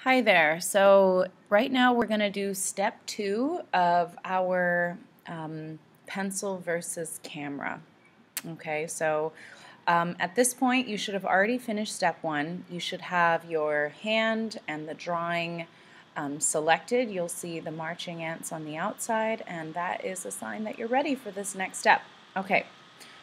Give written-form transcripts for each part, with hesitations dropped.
Hi there. So right now we're going to do step 2 of our pencil versus camera. Okay, so at this point you should have already finished step 1. You should have your hand and the drawing selected. You'll see the marching ants on the outside, and that is a sign that you're ready for this next step. Okay,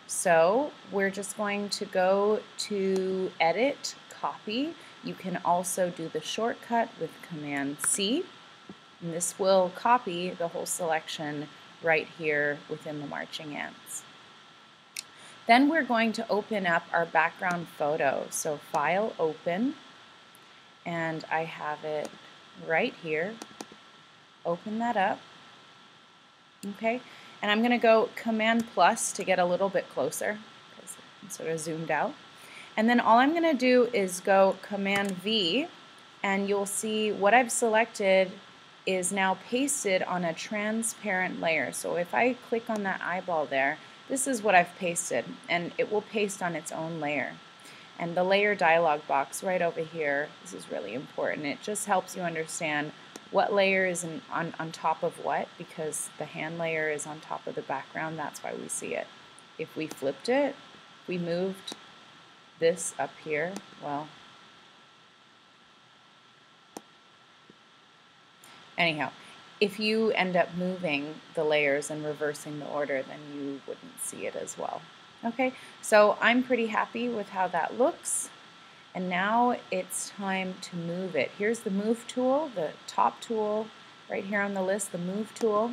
so we're just going to go to Edit, Copy. You can also do the shortcut with Command C, and this will copy the whole selection right here within the marching ants. Then we're going to open up our background photo. So File, Open, and I have it right here. Open that up. Okay, and I'm going to go Command plus to get a little bit closer because I'm sort of zoomed out. And then all I'm going to do is go Command V, and you'll see what I've selected is now pasted on a transparent layer. So if I click on that eyeball there, this is what I've pasted, and it will paste on its own layer. And the layer dialog box right over here, this is really important. It just helps you understand what layer is on top of what, because the hand layer is on top of the background. That's why we see it. If we flipped it, we moved this up here, well, anyhow, if you end up moving the layers and reversing the order, then you wouldn't see it as well. Okay, so I'm pretty happy with how that looks, and now it's time to move it. Here's the Move tool, the top tool right here on the list, the Move tool,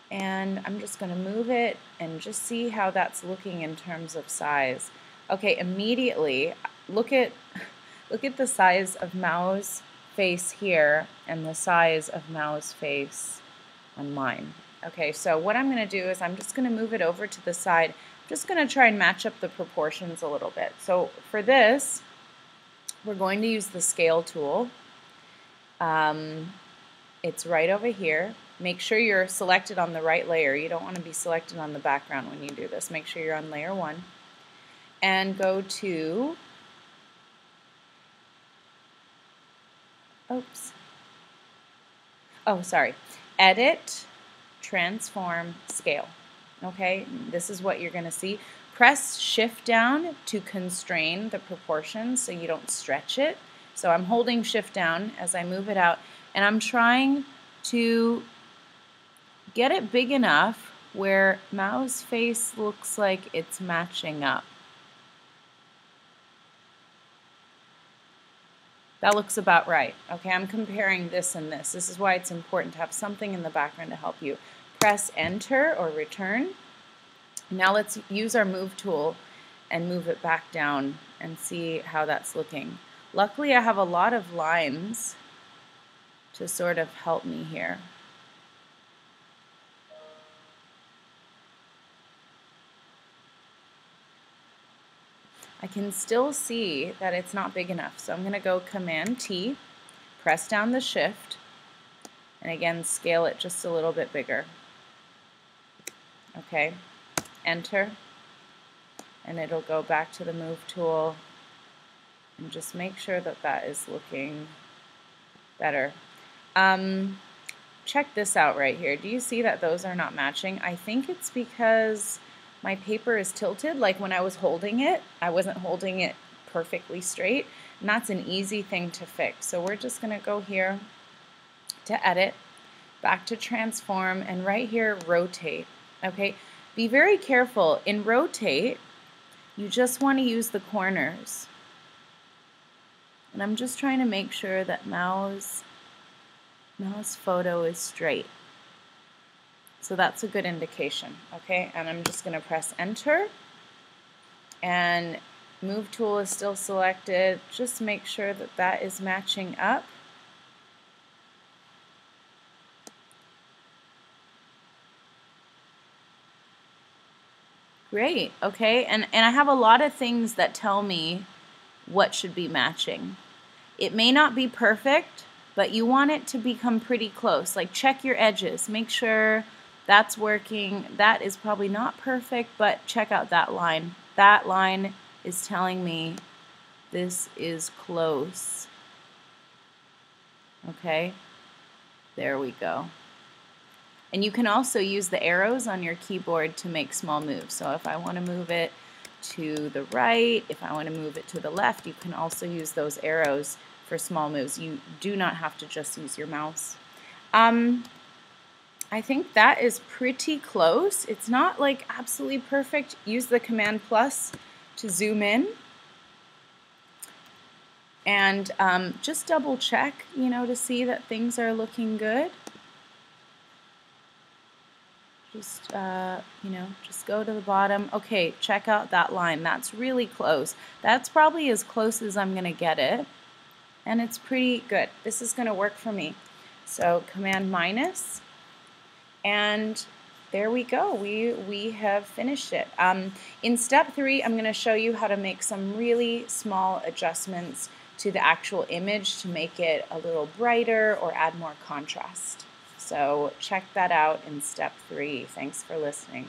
and I'm just going to move it and just see how that's looking in terms of size. Okay, immediately look at the size of Mao's face here and the size of Mao's face on mine. Okay, so what I'm going to do is I'm just going to move it over to the side. I'm just going to try and match up the proportions a little bit. So for this, we're going to use the Scale tool. It's right over here. Make sure you're selected on the right layer. You don't want to be selected on the background when you do this. Make sure you're on layer 1. And go to, Edit, Transform, Scale. Okay, this is what you're going to see. Press Shift down to constrain the proportions so you don't stretch it. So I'm holding Shift down as I move it out, and I'm trying to get it big enough where Mao's face looks like it's matching up. That looks about right. Okay, I'm comparing this and this. This is why it's important to have something in the background to help you. Press Enter or Return. Now let's use our Move tool and move it back down and see how that's looking. Luckily, I have a lot of lines to sort of help me here. I can still see that it's not big enough, so I'm going to go Command T, press down the Shift, and again scale it just a little bit bigger. Okay, Enter, and it'll go back to the Move tool, and just make sure that that is looking better. Check this out right here. Do you see that those are not matching? I think it's because my paper is tilted, like when I was holding it, I wasn't holding it perfectly straight, and that's an easy thing to fix. So we're just going to go here to Edit, back to Transform, and right here, Rotate. Okay, be very careful. In Rotate, you just want to use the corners. And I'm just trying to make sure that Mao's photo is straight. So that's a good indication, okay? And I'm just going to press Enter, and Move tool is still selected. Just make sure that that is matching up. Great, okay? And I have a lot of things that tell me what should be matching. It may not be perfect, but you want it to become pretty close. Like, check your edges. Make sure that's working. That is probably not perfect, but check out that line. That line is telling me this is close. Okay, there we go. And you can also use the arrows on your keyboard to make small moves. So if I want to move it to the right, if I want to move it to the left, you can also use those arrows for small moves. You do not have to just use your mouse. I think that is pretty close. It's not like absolutely perfect. Use the Command plus to zoom in. And just double check, to see that things are looking good. Just, just go to the bottom. Okay, check out that line. That's really close. That's probably as close as I'm going to get it. And it's pretty good. This is going to work for me. So Command minus. And there we go. We have finished it. In step 3, I'm going to show you how to make some really small adjustments to the actual image to make it a little brighter or add more contrast. So check that out in step 3. Thanks for listening.